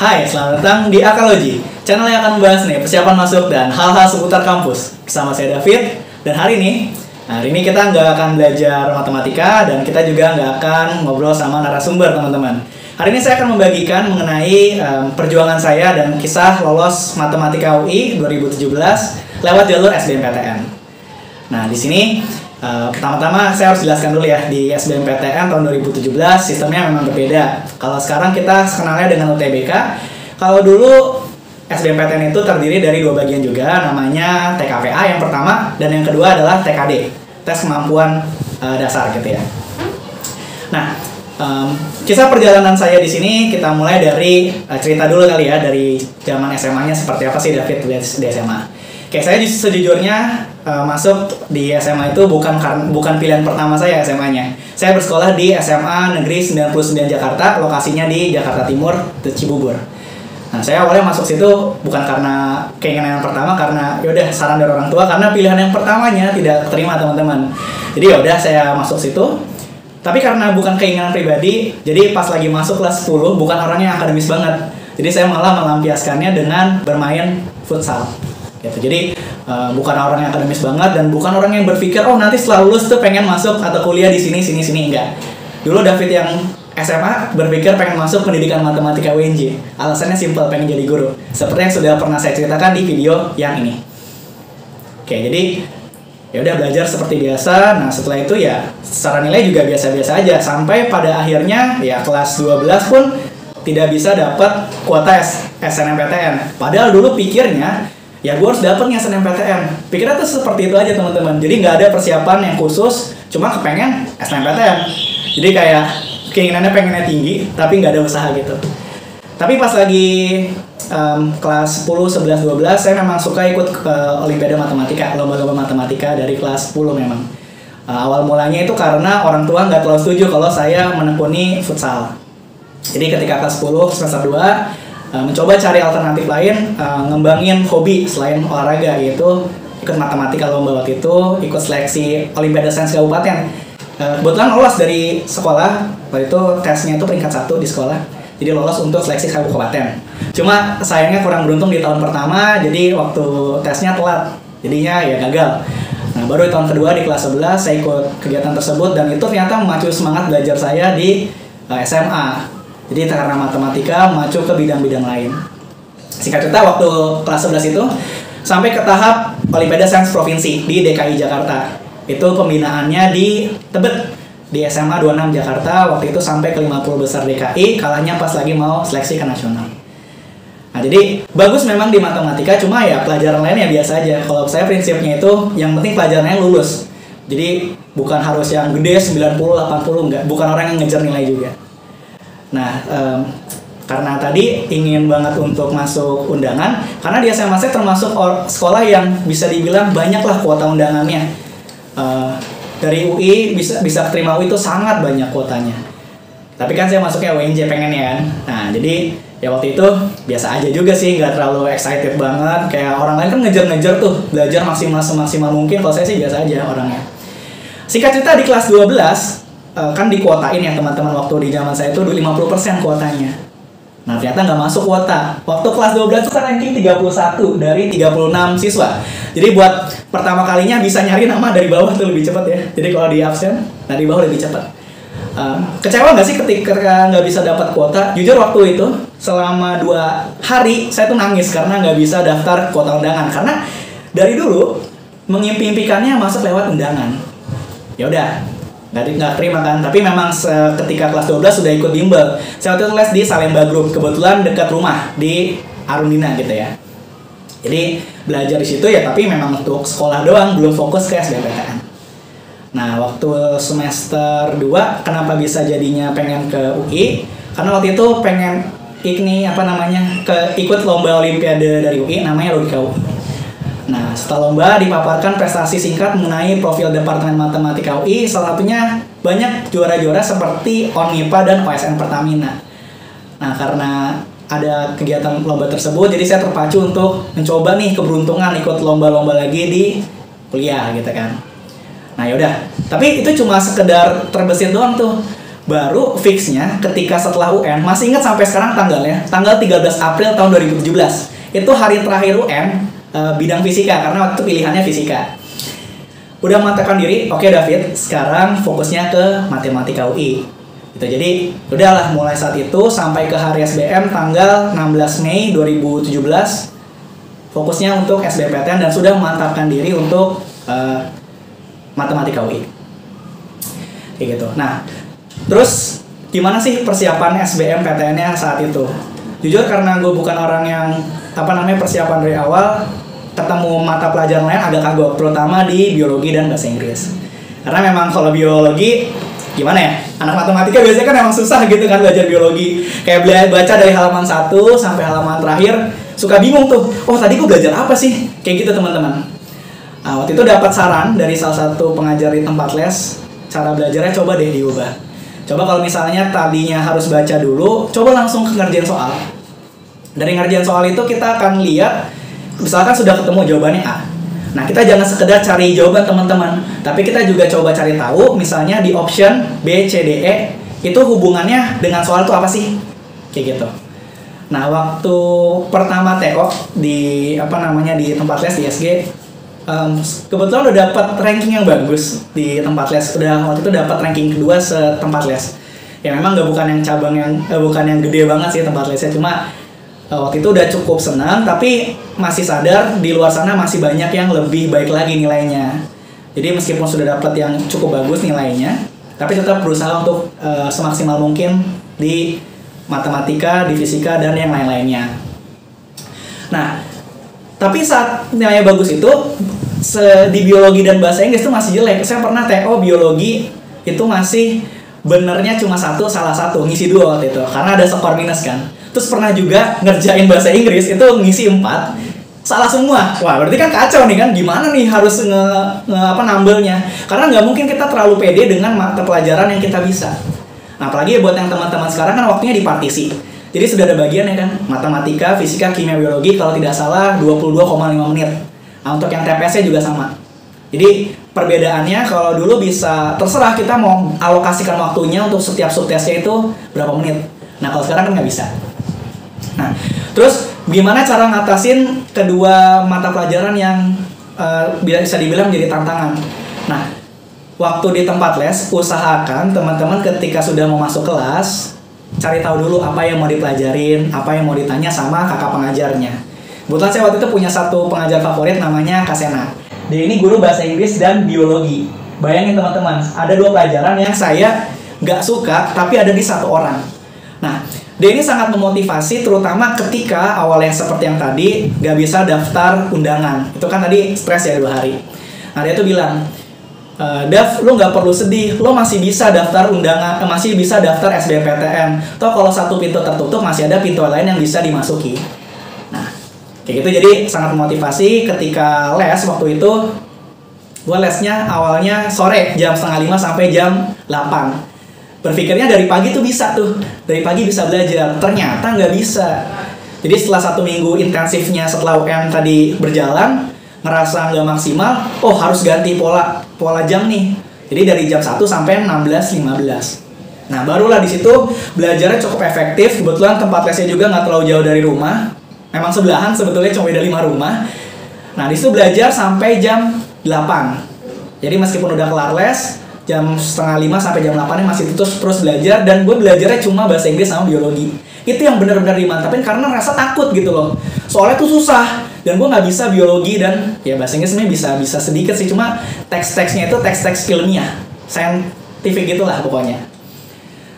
Hai, selamat datang di Akalogy, channel yang akan membahas persiapan masuk dan hal-hal seputar kampus. Bersama saya David, dan hari ini kita nggak akan belajar matematika dan kita juga nggak akan ngobrol sama narasumber, teman-teman. Hari ini saya akan membagikan mengenai perjuangan saya dan kisah lolos Matematika UI 2017 lewat jalur SBMPTN. Nah, di sini pertama-tama saya harus jelaskan dulu ya, di SBMPTN tahun 2017 sistemnya memang berbeda. Kalau sekarang kita kenalnya dengan UTBK. Kalau dulu SBMPTN itu terdiri dari dua bagian juga, namanya TKPA yang pertama dan yang kedua adalah TKD, tes kemampuan dasar gitu ya. Nah, kisah perjalanan saya di sini kita mulai dari cerita dulu kali ya, dari zaman SMA-nya seperti apa sih David di SMA. Kayak saya sejujurnya masuk di SMA itu bukan pilihan pertama saya SMA-nya. Saya bersekolah di SMA Negeri 99 Jakarta, lokasinya di Jakarta Timur, Cibubur. Nah, saya awalnya masuk situ bukan karena keinginan yang pertama, karena yaudah saran dari orang tua, karena pilihan yang pertamanya tidak terima, teman-teman. Jadi yaudah saya masuk situ. Tapi karena bukan keinginan pribadi, jadi pas lagi masuk kelas 10 bukan orangnya akademis banget. Jadi saya malah melampiaskannya dengan bermain futsal. Gitu. Jadi bukan orang yang akademis banget dan bukan orang yang berpikir nanti setelah lulus tuh pengen masuk atau kuliah di sini enggak. Dulu David yang SMA berpikir pengen masuk pendidikan matematika UNJ. Alasannya simpel, pengen jadi guru. Seperti yang sudah pernah saya ceritakan di video yang ini. Oke, jadi ya udah belajar seperti biasa. Nah, setelah itu ya secara nilai juga biasa-biasa aja sampai pada akhirnya ya kelas 12 pun tidak bisa dapat kuota SNMPTN. Padahal dulu pikirnya ya gue harus dapet nih SNMPTN. Pikirnya tuh seperti itu aja, teman-teman. Jadi nggak ada persiapan yang khusus, cuma kepengen SNMPTN. Jadi kayak keinginannya pengennya tinggi, tapi nggak ada usaha gitu. Tapi pas lagi kelas 10, 11, 12, saya memang suka ikut ke Olimpiade Matematika, lomba-lomba matematika dari kelas 10 memang. Awal mulanya itu karena orang tua nggak terlalu setuju kalau saya menekuni futsal. Jadi ketika kelas 10, semester 2, mencoba cari alternatif lain, ngembangin hobi selain olahraga, yaitu ikut matematika lomba waktu itu, ikut seleksi Olimpiade Sains Kabupaten. Kebetulan lolos dari sekolah, waktu itu tesnya itu peringkat 1 di sekolah, jadi lolos untuk seleksi kabupaten. Cuma sayangnya kurang beruntung di tahun pertama, jadi waktu tesnya telat, jadinya ya gagal. Nah, baru di tahun kedua di kelas 11 saya ikut kegiatan tersebut dan itu ternyata memacu semangat belajar saya di SMA. Jadi karena matematika memacu ke bidang-bidang lain. Singkat cerita, waktu kelas 11 itu sampai ke tahap Olimpiade Sains Provinsi di DKI Jakarta. Itu pembinaannya di Tebet, di SMA 26 Jakarta. Waktu itu sampai ke 50 besar DKI, kalahnya pas lagi mau seleksi ke nasional. Nah, jadi bagus memang di matematika, cuma ya pelajaran lainnya biasa aja. Kalau saya prinsipnya itu yang penting pelajarannya lulus. Jadi bukan harus yang gede 90, 80, enggak. Bukan orang yang ngejar nilai juga. Nah, karena tadi ingin banget untuk masuk undangan, karena di SMA saya termasuk sekolah yang bisa dibilang banyaklah kuota undangannya. Dari UI bisa terima UI itu sangat banyak kuotanya. Tapi kan saya masuknya UNJ pengen ya. Nah, jadi ya waktu itu biasa aja juga sih, nggak terlalu excited banget. Kayak orang lain kan ngejar-ngejar tuh, belajar maksimal mungkin. Kalau saya sih biasa aja orangnya. Singkat cerita, di kelas 12 kan dikuotain ya teman-teman, waktu di zaman saya itu 50% kuotanya. Nah, ternyata nggak masuk kuota. Waktu kelas 12 itu kan ranking 31 dari 36 siswa. Jadi buat pertama kalinya bisa nyari nama dari bawah tuh lebih cepat ya. Jadi kalau di absen, dari bawah lebih cepat. Kecewa nggak sih ketika nggak bisa dapat kuota? Jujur waktu itu selama 2 hari saya tuh nangis karena nggak bisa daftar kuota undangan. Karena dari dulu mengimpi-impikannya masuk lewat undangan. Ya udah, nggak terima kan, tapi memang ketika kelas 12 sudah ikut bimbel. Saya waktu itu les di Salemba Group, kebetulan dekat rumah di Arundina gitu ya. Jadi belajar di situ ya, tapi memang untuk sekolah doang, belum fokus ke SBMPTN. Nah, waktu semester 2 kenapa bisa jadinya pengen ke UI? Karena waktu itu pengen ikut lomba olimpiade dari UI, namanya Logika UI. Nah, setelah lomba dipaparkan prestasi singkat mengenai profil Departemen Matematika UI, salah satunya banyak juara-juara seperti ONIPA dan OSN Pertamina. Nah, karena ada kegiatan lomba tersebut, jadi saya terpacu untuk mencoba nih keberuntungan ikut lomba-lomba lagi di kuliah gitu kan. Nah, yaudah. Tapi itu cuma sekedar terbesit doang tuh. Baru fixnya ketika setelah UN, masih ingat sampai sekarang tanggalnya, tanggal 13 April tahun 2017. Itu hari terakhir UN bidang fisika, karena waktu itu pilihannya fisika. Udah mengatakan diri, oke David, sekarang fokusnya ke matematika UI. Gitu. Jadi udahlah mulai saat itu sampai ke hari SBM tanggal 16 Mei 2017 fokusnya untuk SBMPTN dan sudah memantapkan diri untuk matematika UI. Kayak gitu. Nah, terus gimana sih persiapan SBMPTN-nya saat itu? Jujur karena gue bukan orang yang persiapan dari awal, ketemu mata pelajaran lain agak kagok, terutama di biologi dan bahasa Inggris. Karena memang kalau biologi gimana ya, anak matematika biasanya kan emang susah gitu kan belajar biologi, kayak baca dari halaman 1 sampai halaman terakhir suka bingung tuh, oh tadi gue belajar apa sih, kayak gitu teman-teman. Nah, waktu itu dapat saran dari salah satu pengajar di tempat les, cara belajarnya coba deh diubah. Coba kalau misalnya tadinya harus baca dulu, coba langsung ke ngerjain soal. Dari ngerjain soal itu kita akan lihat, misalkan sudah ketemu jawabannya A. Nah, kita jangan sekedar cari jawaban teman-teman, tapi kita juga coba cari tahu, misalnya di option B, C, D, E, itu hubungannya dengan soal itu apa sih? Kayak gitu. Nah, waktu pertama TO di di tempat les di SG, kebetulan udah dapat ranking yang bagus di tempat les. Waktu itu dapat ranking kedua setempat les. Ya memang bukan yang gede banget sih tempat lesnya, cuma waktu itu udah cukup senang, tapi masih sadar di luar sana masih banyak yang lebih baik lagi nilainya. Jadi meskipun sudah dapat yang cukup bagus nilainya, tapi tetap berusaha untuk semaksimal mungkin di matematika, di fisika, dan yang lain-lainnya. Nah, tapi saat nilainya bagus itu, di biologi dan bahasa Inggris itu masih jelek. Saya pernah TO biologi itu masih benernya cuma salah satu, ngisi 2 waktu itu, karena ada skor minus kan. Terus pernah juga ngerjain bahasa Inggris itu ngisi 4 salah semua. Wah, berarti kan kacau nih kan, gimana nih harus nambelnya, karena nggak mungkin kita terlalu pede dengan mata pelajaran yang kita bisa. Nah, apalagi buat yang teman-teman sekarang kan waktunya dipartisi, jadi sudah ada bagiannya kan, matematika, fisika, kimia, biologi kalau tidak salah 22,5 menit. Nah, untuk yang TPS-nya juga sama. Jadi perbedaannya kalau dulu bisa terserah kita mau alokasikan waktunya untuk setiap subtesnya itu berapa menit. Nah, kalau sekarang kan nggak bisa. Nah, terus gimana cara ngatasin kedua mata pelajaran yang bisa dibilang menjadi tantangan? Nah, waktu di tempat les, usahakan teman-teman ketika sudah mau masuk kelas, cari tahu dulu apa yang mau dipelajarin, apa yang mau ditanya sama kakak pengajarnya. Kebetulan saya waktu itu punya satu pengajar favorit namanya Kak Sena. Dia ini guru bahasa Inggris dan biologi. Bayangin teman-teman, ada 2 pelajaran yang saya nggak suka, tapi ada di satu orang. Nah, dia ini sangat memotivasi, terutama ketika awalnya seperti yang tadi gak bisa daftar undangan. Itu kan tadi stres ya 2 hari. Nah, dia tuh bilang, Dav, lu gak perlu sedih, lu masih bisa daftar undangan, masih bisa daftar SBMPTN. Toh kalau satu pintu tertutup masih ada pintu lain yang bisa dimasuki. Nah, kayak gitu. Jadi sangat memotivasi. Ketika les waktu itu, gue lesnya awalnya sore jam 4:30 sampai jam 8. Berpikirnya dari pagi tuh bisa tuh, dari pagi bisa belajar, ternyata nggak bisa. Jadi setelah 1 minggu intensifnya setelah UN tadi berjalan, ngerasa nggak maksimal, oh harus ganti pola jam nih. Jadi dari jam 1 sampai 16:15. Nah, barulah di situ belajarnya cukup efektif. Kebetulan tempat lesnya juga nggak terlalu jauh dari rumah, memang sebelahan sebetulnya, cuma beda 5 rumah. Nah, di situ belajar sampai jam 8. Jadi meskipun udah kelar les, jam 4:30 sampai jam 8 masih terus belajar, dan gue belajarnya cuma bahasa Inggris sama biologi. Itu yang benar-benar dimantapin karena rasa takut gitu loh. Soalnya tuh susah dan gue nggak bisa biologi, dan ya bahasa Inggris sebenarnya bisa sedikit sih, cuma teks-teksnya itu teks-teks ilmiah, scientific gitulah pokoknya.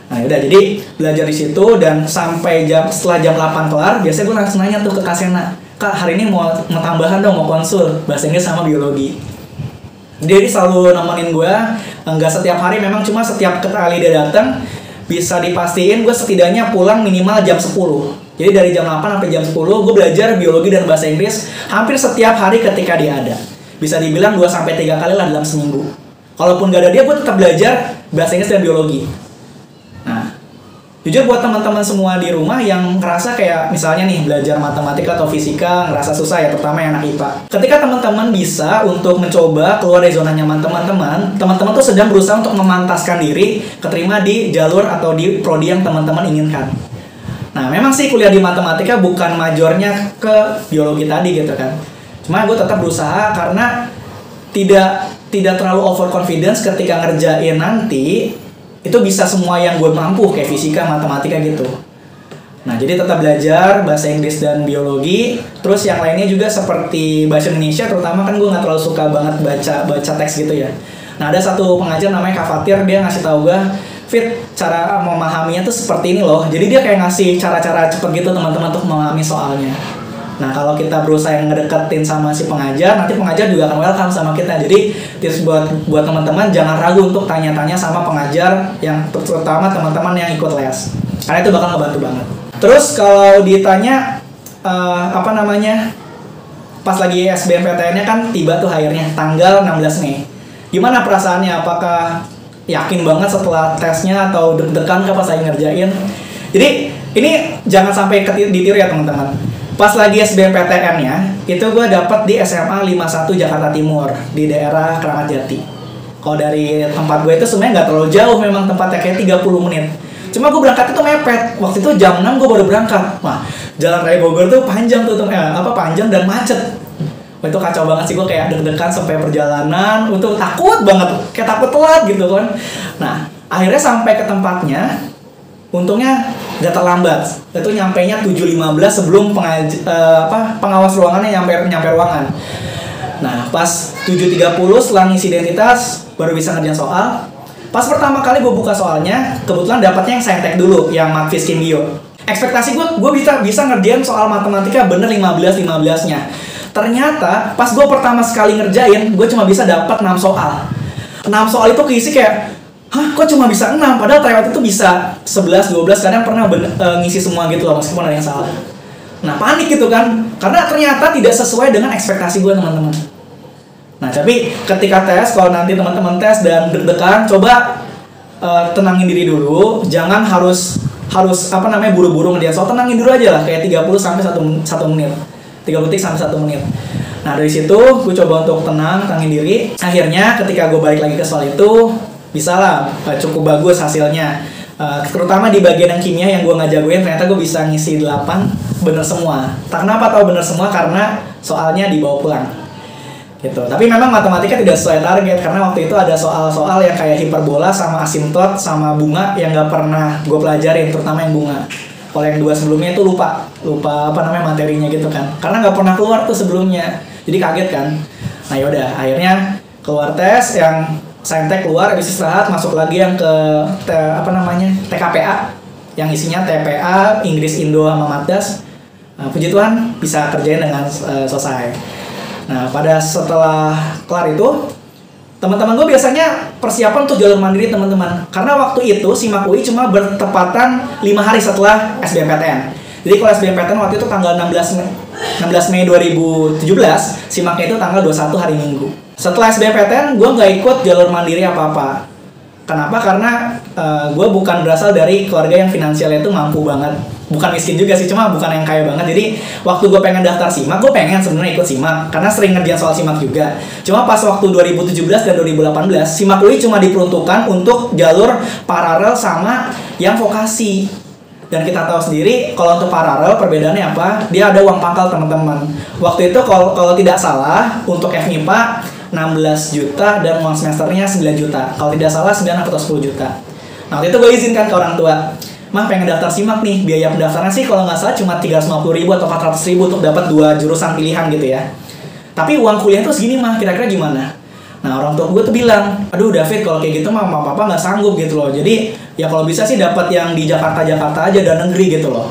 Nah, udah jadi belajar di situ, dan sampai setelah jam 8 kelar, biasanya gue langsung nanya tuh ke Kak Sena, Kak hari ini mau tambahan dong, mau konsul bahasa Inggris sama biologi. Dia selalu nemenin gue, nggak setiap hari memang, cuma setiap kali dia datang bisa dipastiin gue setidaknya pulang minimal jam 10. Jadi dari jam 8 sampai jam 10 gue belajar biologi dan bahasa Inggris hampir setiap hari ketika dia ada. Bisa dibilang 2-3 kali lah dalam seminggu. Kalaupun gak ada dia, gue tetap belajar bahasa Inggris dan biologi. Nah, Jujur buat teman-teman semua di rumah yang ngerasa kayak misalnya nih belajar matematika atau fisika ngerasa susah ya, terutama yang anak IPA. Ketika teman-teman bisa untuk mencoba keluar dari zona nyaman teman-teman tuh sedang berusaha untuk memantaskan diri keterima di jalur atau di prodi yang teman-teman inginkan. Nah, memang sih kuliah di matematika bukan majornya ke biologi tadi gitu kan. Cuma gue tetap berusaha karena tidak terlalu overconfidence ketika ngerjain nanti itu bisa semua yang gue mampu kayak fisika, matematika gitu. Nah, jadi tetap belajar bahasa Inggris dan biologi. Terus yang lainnya juga seperti bahasa Indonesia, terutama kan gue nggak terlalu suka banget baca teks gitu ya. Nah, ada satu pengajar namanya Kak Fatir, dia ngasih tahu gue, Fit, cara memahaminya tuh seperti ini loh. Jadi dia kayak ngasih cara-cara cepet gitu teman-teman untuk memahami soalnya. Nah, kalau kita berusaha yang ngedeketin sama si pengajar, nanti pengajar juga akan welcome sama kita. Jadi tips buat teman-teman, jangan ragu untuk tanya-tanya sama pengajar, yang terutama teman-teman yang ikut les, karena itu bakal ngebantu banget. Terus kalau ditanya pas lagi SBMPTN-nya kan tiba tuh akhirnya tanggal 16 Mei. Gimana perasaannya? Apakah yakin banget setelah tesnya atau deg-degan pas lagi ngerjain? Jadi ini jangan sampai ditiru ya teman-teman. Pas lagi SBMPTN-nya, itu gue dapat di SMA 51 Jakarta Timur, di daerah Keramat Jati. Kalau dari tempat gue itu sebenarnya nggak terlalu jauh, memang tempatnya kayak 30 menit. Cuma gue berangkat itu mepet, waktu itu jam 6 gue baru berangkat. Wah, jalan raya Bogor tuh panjang tuh, panjang dan macet. Wah, itu kacau banget sih, gue kayak deg-degan sampai perjalanan, itu takut banget, kayak takut telat gitu kan. Nah, akhirnya sampai ke tempatnya, untungnya gak terlambat. Itu nyampainya 7.15 sebelum pengawas ruangannya nyampe ruangan. Nah, pas 7.30 setelah ngisi identitas baru bisa ngerjain soal. Pas pertama kali gue buka soalnya, kebetulan dapatnya yang saintek dulu, yang mat fis kim bio. Ekspektasi gue bisa ngerjain soal matematika bener 15-15-nya. Ternyata pas gue pertama sekali ngerjain, gue cuma bisa dapat 6 soal. 6 soal itu keisi kayak, hah, kok cuma bisa 6? Padahal tryout itu bisa 11, 12, kadang pernah ngisi semua gitu loh, meskipun ada yang salah. Nah, panik gitu kan, karena ternyata tidak sesuai dengan ekspektasi gue, teman-teman. Nah, tapi ketika tes, kalau nanti teman-teman tes dan deg-degan, coba tenangin diri dulu, jangan harus buru-buru ngerjain soal, tenangin dulu aja lah, kayak 30 sampai 1 menit. 3 detik sampai 1 menit. Nah, dari situ gue coba untuk tenangin diri. Akhirnya ketika gue balik lagi ke soal itu, bisa lah, cukup bagus hasilnya. Terutama di bagian yang kimia yang gue nggak jagoin, ternyata gue bisa ngisi 8 bener semua. Kenapa tahu bener semua? Karena soalnya dibawa pulang gitu. Tapi memang matematika tidak sesuai target, karena waktu itu ada soal-soal yang kayak hiperbola sama asimtot sama bunga yang nggak pernah gue pelajarin, terutama yang bunga. Kalau yang 2 sebelumnya itu lupa materinya gitu kan, karena nggak pernah keluar tuh sebelumnya, jadi kaget kan. Nah, yaudah, akhirnya keluar tes yang saintek, keluar, habis istirahat, masuk lagi yang ke TKPA yang isinya TPA, Inggris, Indo, sama Matdas. Nah, puji Tuhan bisa kerjain dengan selesai. Nah, setelah kelar itu, teman-teman gue biasanya persiapan untuk jalur mandiri, teman-teman. Karena waktu itu SIMAK UI cuma bertepatan 5 hari setelah SBMPTN. Jadi kalau SBMPTN waktu itu tanggal 16 Mei 2017, SIMAK-nya itu tanggal 21 hari Minggu. Setelah SBMPTN, gue nggak ikut jalur mandiri apa-apa. Kenapa? Karena gue bukan berasal dari keluarga yang finansialnya itu mampu banget. Bukan miskin juga sih, cuma bukan yang kaya banget. Jadi waktu gue pengen daftar SIMAK, gue pengen sebenarnya ikut SIMAK karena sering ngerjain soal SIMAK juga. Cuma pas waktu 2017 dan 2018, SIMAK UI cuma diperuntukkan untuk jalur paralel sama yang vokasi. Dan kita tahu sendiri kalau untuk paralel perbedaannya apa? Dia ada uang pangkal, teman-teman. Waktu itu kalau tidak salah untuk FMIPA 16 juta dan uang semesternya 9 juta. Kalau tidak salah 9 atau 10 juta. Nah, waktu itu gue izinkan ke orang tua, mah pengen daftar SIMAK nih, biaya pendaftaran sih kalau nggak salah cuma 350.000 atau 400.000 untuk dapat 2 jurusan pilihan gitu ya. Tapi uang kuliah itu segini mah, kira-kira gimana? Nah, orang tua gue tuh bilang, aduh David, kalau kayak gitu mah mama papa nggak sanggup gitu loh. Jadi ya kalau bisa sih dapat yang di Jakarta aja dan negeri gitu loh.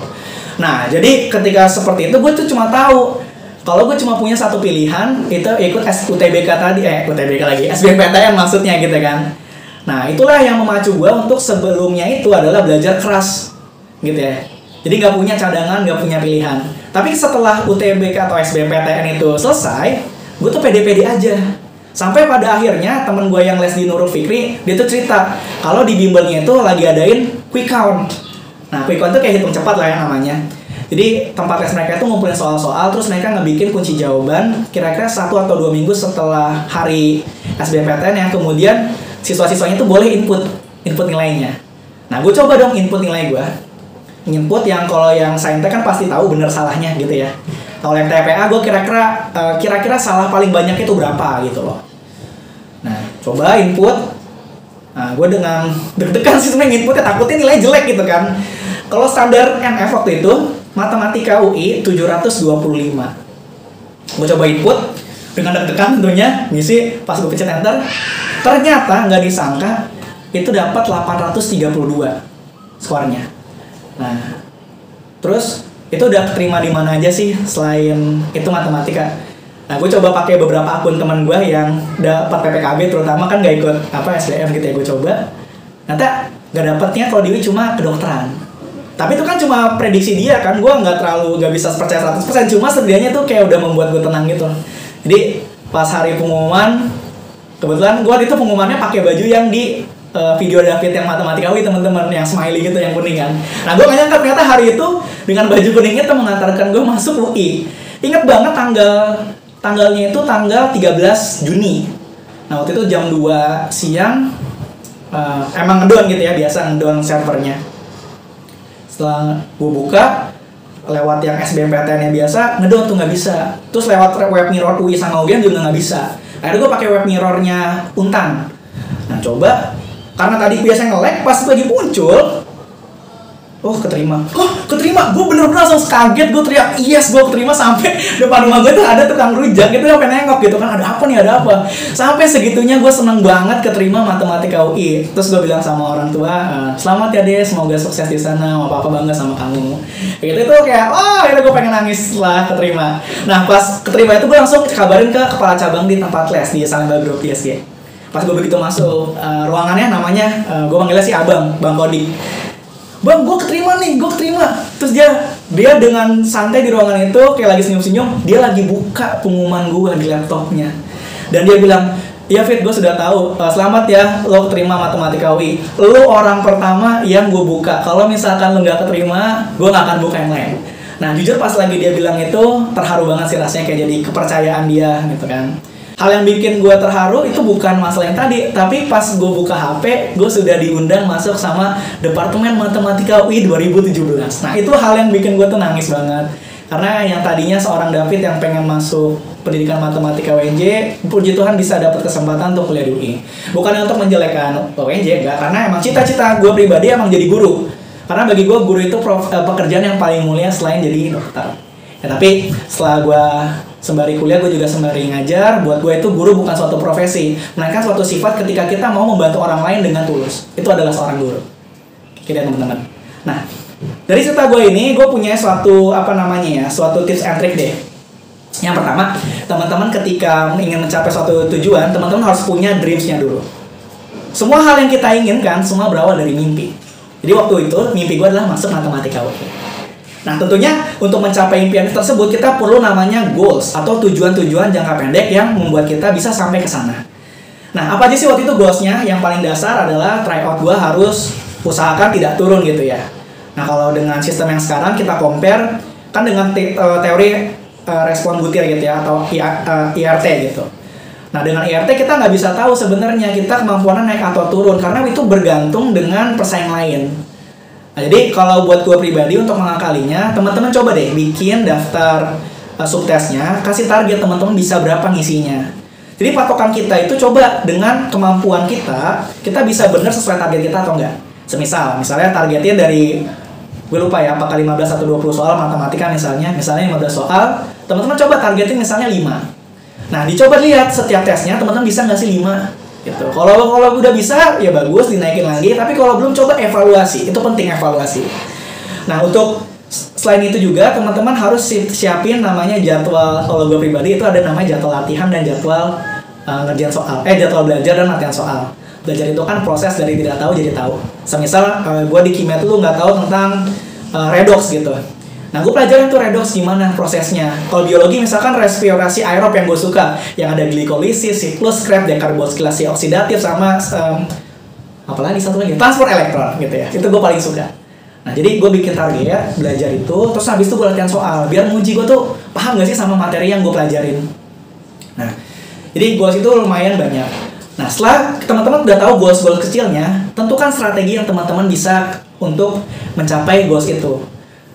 Nah, jadi ketika seperti itu gue tuh cuma tahu kalau gue cuma punya satu pilihan, itu ikut UTBK tadi, SBMPTN maksudnya gitu kan. Nah, itulah yang memacu gue untuk sebelumnya itu adalah belajar keras gitu ya. Jadi nggak punya cadangan, nggak punya pilihan. Tapi setelah UTBK atau SBMPTN itu selesai, gue tuh pede-pede aja. Sampai pada akhirnya temen gue yang les di Nurul Fikri, dia tuh cerita kalau di bimbelnya itu lagi adain quick count. Nah, quick count itu kayak hitung cepat lah ya namanya. Jadi tempat les mereka itu ngumpulin soal-soal, terus mereka ngebikin kunci jawaban kira-kira 1 atau 2 minggu setelah hari SBMPTN, yang kemudian siswa-siswanya itu boleh input nilainya. Nah, gue coba dong input nilai gue. Input yang kalau yang saintek kan pasti tahu bener salahnya gitu ya. Kalau yang TPA gue kira-kira salah paling banyak itu berapa gitu loh. Nah, coba input. Nah, gue dengan deg-degan sih sebenarnya inputnya, takutnya nilai jelek gitu kan. Kalau standar NF waktu itu Matematika UI 725. Gue coba input dengan deg-degan tentunya, ngisi, pas gue pencet enter, ternyata nggak disangka itu dapat 832 skornya. Nah, terus itu udah keterima di mana aja sih selain itu matematika? Nah, gue coba pakai beberapa akun teman gue yang dapat PPKB terutama, kan nggak ikut SBM gitu ya, gue coba. Ternyata nggak dapatnya kalau di UI cuma kedokteran. Tapi itu kan cuma prediksi dia kan, gue nggak bisa percaya 100%, cuma setidaknya tuh kayak udah membuat gue tenang gitu. Jadi pas hari pengumuman, kebetulan gue itu pengumumannya pakai baju yang di video David yang matematika UI teman-teman, yang smiley gitu, yang kuning kan. Nah, gue nggak nyangka ternyata hari itu dengan baju kuningnya tuh mengantarkan gue masuk UI. Ingat banget tanggalnya itu tanggal 13 Juni. Nah, waktu itu jam 2 siang, emang ngedon gitu ya, biasa ngedon servernya. Setelah gue buka lewat yang SBMPTN-nya biasa, ngedon tuh nggak bisa. Terus lewat web mirror UI sama UGM juga nggak bisa. Akhirnya gue pakai web mirrornya Untan. Nah, coba karena tadi biasanya nge-lag, pas itu lagi muncul, oh keterima, gue bener-bener langsung kaget, gue teriak yes, gue keterima, sampai depan rumah gue tuh ada tukang rujak, itu sampai nengok gitu kan, ada apa, sampai segitunya gue seneng banget keterima matematika UI. Terus gue bilang sama orang tua, selamat ya Des, semoga sukses di sana, mau papa bangga sama kamu. Gitu itu kayak, akhirnya gue pengen nangis setelah keterima. Nah, pas keterima itu gue langsung kabarin ke kepala cabang di tempat les di Salemba Group ISG. Pas gue begitu masuk ruangannya, namanya gue panggilnya si Abang, Bang Kodik. Bang, gue keterima. Terus dia dengan santai di ruangan itu kayak lagi senyum-senyum, dia lagi buka pengumuman gue di laptopnya. Dan dia bilang, iya Fit, gue sudah tahu, selamat ya lo keterima matematika UI. Lo orang pertama yang gue buka. Kalau misalkan lo gak keterima, gue gak akan buka yang lain. Nah, jujur pas lagi dia bilang itu, terharu banget sih rasanya, kayak jadi kepercayaan dia gitu kan. Hal yang bikin gue terharu itu bukan masalah yang tadi, tapi pas gue buka HP, gue sudah diundang masuk sama Departemen Matematika UI 2017. Nah, itu hal yang bikin gue tuh nangis banget. Karena yang tadinya seorang David yang pengen masuk pendidikan matematika UNJ, puji Tuhan bisa dapat kesempatan untuk kuliah di UI. Bukan untuk menjelekkan UNJ, enggak, karena emang cita-cita gue pribadi emang jadi guru. Karena bagi gue guru itu pekerjaan yang paling mulia selain jadi dokter. Ya, tapi setelah gue sembari kuliah, gue juga sembari ngajar. Buat gue itu guru bukan suatu profesi, melainkan suatu sifat ketika kita mau membantu orang lain dengan tulus. Itu adalah seorang guru. Oke deh teman-teman. Nah, dari cerita gue ini, gue punya suatu suatu tips and trick deh. Yang pertama, teman-teman ketika ingin mencapai suatu tujuan, teman-teman harus punya dreams-nya dulu. Semua hal yang kita inginkan, semua berawal dari mimpi. Jadi waktu itu, mimpi gue adalah masuk matematika UI. Nah, tentunya untuk mencapai impian tersebut kita perlu namanya goals atau tujuan-tujuan jangka pendek yang membuat kita bisa sampai ke sana. Nah, apa aja sih waktu itu goalsnya? Yang paling dasar adalah tryout gue harus usahakan tidak turun gitu ya. Nah, kalau dengan sistem yang sekarang kita compare kan dengan teori respon butir gitu ya, atau IRT gitu. Nah, dengan IRT kita nggak bisa tahu sebenarnya kita kemampuannya naik atau turun, karena itu bergantung dengan pesaing lain. Nah, jadi kalau buat gue pribadi untuk mengakalinya, teman-teman coba deh bikin daftar subtesnya, kasih target teman-teman bisa berapa ngisinya. Jadi patokan kita itu coba dengan kemampuan kita bisa benar sesuai target kita atau enggak. Misalnya targetnya dari, gue lupa ya, apakah 15 atau 20 soal matematika misalnya 15 soal, teman-teman coba targetin misalnya 5. Nah, dicoba lihat setiap tesnya teman-teman bisa nggak sih 5. Gitu. Kalau udah bisa ya bagus, dinaikin lagi. Tapi kalau belum, coba evaluasi. Itu penting, evaluasi. Nah, untuk selain itu juga teman-teman harus siapin namanya jadwal. Kalau gue pribadi itu ada namanya jadwal latihan dan jadwal ngerjain soal. Jadwal belajar dan latihan soal. Belajar itu kan proses dari tidak tahu jadi tahu. Semisal gue di kimia tuh nggak tahu tentang redox gitu. Nah, gue pelajarin tuh redox gimana prosesnya. Kalau biologi misalkan respirasi aerob yang gue suka, yang ada glikolisis, siklus Krebs, dekarboksilasi oksidatif, sama apalagi satu lagi, transport elektron gitu ya. Itu gue paling suka. Nah jadi gue bikin target belajar itu, terus habis itu gue latihan soal biar nguji gue tuh paham gak sih sama materi yang gue pelajarin. Nah jadi goals itu lumayan banyak. Nah setelah teman-teman udah tahu goals kecilnya, tentukan strategi yang teman-teman bisa untuk mencapai goals itu.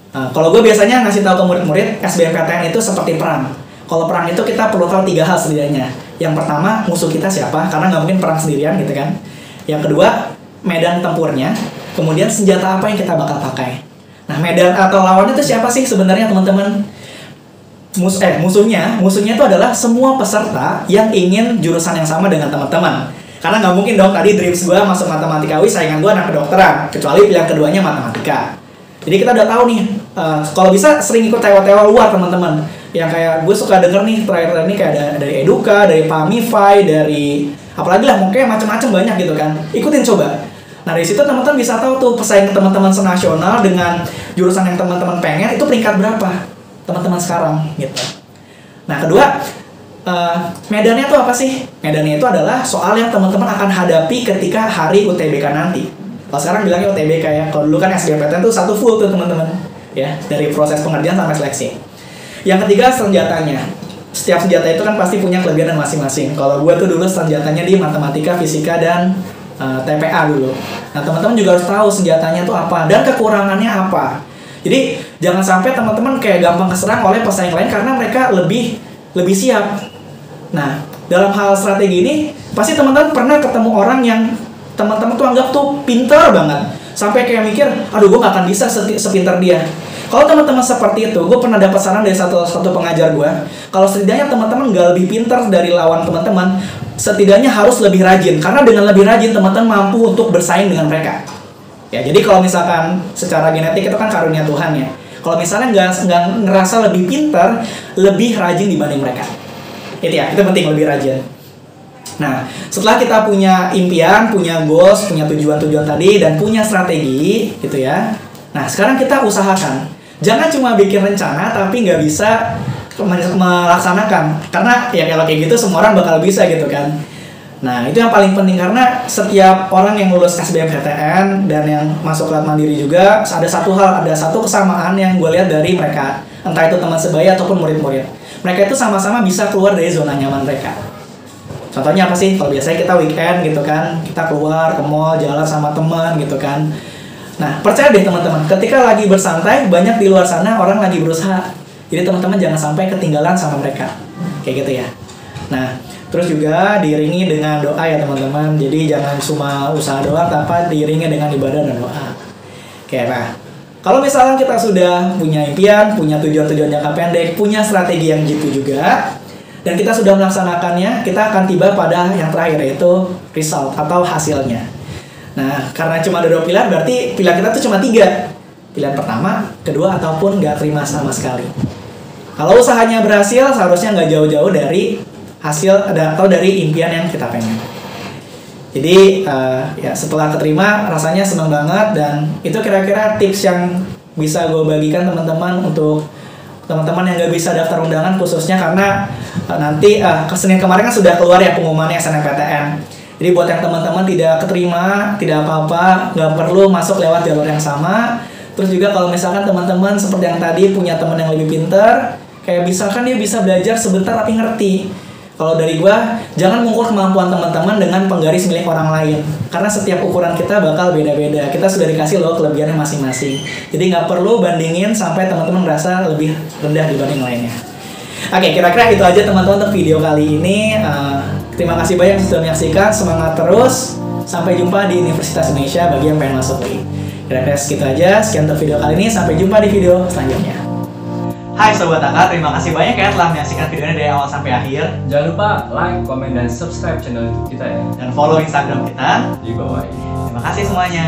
Nah, kalau gue biasanya ngasih tahu ke murid-murid, SBMPTN itu seperti perang. Kalau perang itu kita perlu tahu 3 hal setidaknya. Yang pertama, musuh kita siapa, karena nggak mungkin perang sendirian gitu kan. Yang kedua, medan tempurnya. Kemudian senjata apa yang kita bakal pakai. Nah medan atau lawannya itu siapa sih sebenarnya teman-teman? Musuhnya itu adalah semua peserta yang ingin jurusan yang sama dengan teman-teman. Karena nggak mungkin dong tadi dreams gue masuk matematika UI, saingan gue anak kedokteran, kecuali pilihan keduanya matematika. Jadi kita udah tahu nih, kalau bisa sering ikut tewa-tewa luar teman-teman. Yang kayak gue suka denger nih terakhir ini kayak dari Eduka, dari Pamify, dari apalagi lah mungkin macam-macam banyak gitu kan. Ikutin coba. Nah dari situ teman-teman bisa tahu tuh pesaing teman-teman senasional dengan jurusan yang teman-teman pengen itu peringkat berapa teman-teman sekarang gitu. Nah kedua, medannya tuh apa sih? Medannya itu adalah soal yang teman-teman akan hadapi ketika hari UTBK nanti. Kalau sekarang bilangnya UTBK ya, kalau dulu kan SBMPTN tuh satu full tuh teman-teman ya, dari proses pengerjaan sampai seleksi. Yang ketiga senjatanya. Setiap senjata itu kan pasti punya kelebihan masing-masing. Kalau gue tuh dulu senjatanya di matematika, fisika, dan TPA dulu. Nah teman-teman juga harus tahu senjatanya tuh apa dan kekurangannya apa. Jadi jangan sampai teman-teman kayak gampang keserang oleh pesaing lain karena mereka lebih siap. Nah dalam hal strategi ini pasti teman-teman pernah ketemu orang yang teman-teman tuh anggap tuh pintar banget, sampai kayak mikir, aduh gue gak akan bisa sepintar dia. Kalau teman-teman seperti itu, gue pernah dapat saran dari satu pengajar gue, kalau setidaknya teman-teman gak lebih pintar dari lawan teman-teman, setidaknya harus lebih rajin, karena dengan lebih rajin teman-teman mampu untuk bersaing dengan mereka. Ya jadi kalau misalkan secara genetik itu kan karunia Tuhan ya. Kalau misalnya nggak ngerasa lebih pintar, lebih rajin dibanding mereka. Itu ya, itu penting, lebih rajin. Nah, setelah kita punya impian, punya goals, punya tujuan-tujuan tadi, dan punya strategi, gitu ya. Nah, sekarang kita usahakan. Jangan cuma bikin rencana, tapi nggak bisa melaksanakan. Karena ya kalau kayak gitu, semua orang bakal bisa gitu kan. Nah, itu yang paling penting, karena setiap orang yang lulus SBMPTN dan yang masuk kelas mandiri juga, ada satu kesamaan yang gue lihat dari mereka. Entah itu teman sebaya ataupun murid-murid. Mereka itu sama-sama bisa keluar dari zona nyaman mereka. Contohnya apa sih? Kalau biasanya kita weekend gitu kan, kita keluar ke mall, jalan sama teman gitu kan. Nah, percaya deh teman-teman, ketika lagi bersantai, banyak di luar sana orang lagi berusaha. Jadi teman-teman jangan sampai ketinggalan sama mereka. Kayak gitu ya. Nah, terus juga diiringi dengan doa ya teman-teman. Jadi jangan cuma usaha doang, tapi diiringi dengan ibadah dan doa. Oke, nah, kalau misalnya kita sudah punya impian, punya tujuan-tujuan jangka pendek, punya strategi yang gitu juga, dan kita sudah melaksanakannya, kita akan tiba pada yang terakhir, yaitu result atau hasilnya. Nah, karena cuma ada 2 pilihan, berarti pilihan kita tuh cuma 3. Pilihan pertama, kedua, ataupun nggak terima sama sekali. Kalau usahanya berhasil, seharusnya nggak jauh-jauh dari hasil atau dari impian yang kita pengen. Jadi, ya setelah keterima, rasanya senang banget, dan itu kira-kira tips yang bisa gue bagikan teman-teman untuk teman-teman yang nggak bisa daftar undangan, khususnya karena nanti Senin kemarin kan sudah keluar ya pengumumannya SNMPTN. Jadi buat yang teman-teman tidak keterima, tidak apa-apa, nggak perlu masuk lewat jalur yang sama. Terus juga kalau misalkan teman-teman seperti yang tadi punya teman yang lebih pintar, kayak misalkan dia bisa belajar sebentar tapi ngerti. Kalau dari gua, jangan mengukur kemampuan teman-teman dengan penggaris milik orang lain. Karena setiap ukuran kita bakal beda-beda. Kita sudah dikasih loh kelebihannya masing-masing. Jadi nggak perlu bandingin sampai teman-teman merasa lebih rendah dibanding lainnya. Oke, kira-kira itu aja teman-teman untuk video kali ini. Terima kasih banyak sudah menyaksikan. Semangat terus. Sampai jumpa di Universitas Indonesia bagi yang pengen masuk UI. Kira-kira segitu aja. Sekian untuk video kali ini. Sampai jumpa di video selanjutnya. Hai Sobat AK, terima kasih banyak ya telah menyaksikan videonya dari awal sampai akhir. Jangan lupa like, komen, dan subscribe channel YouTube kita ya. Dan follow Instagram kita di bawah ini. Terima kasih semuanya.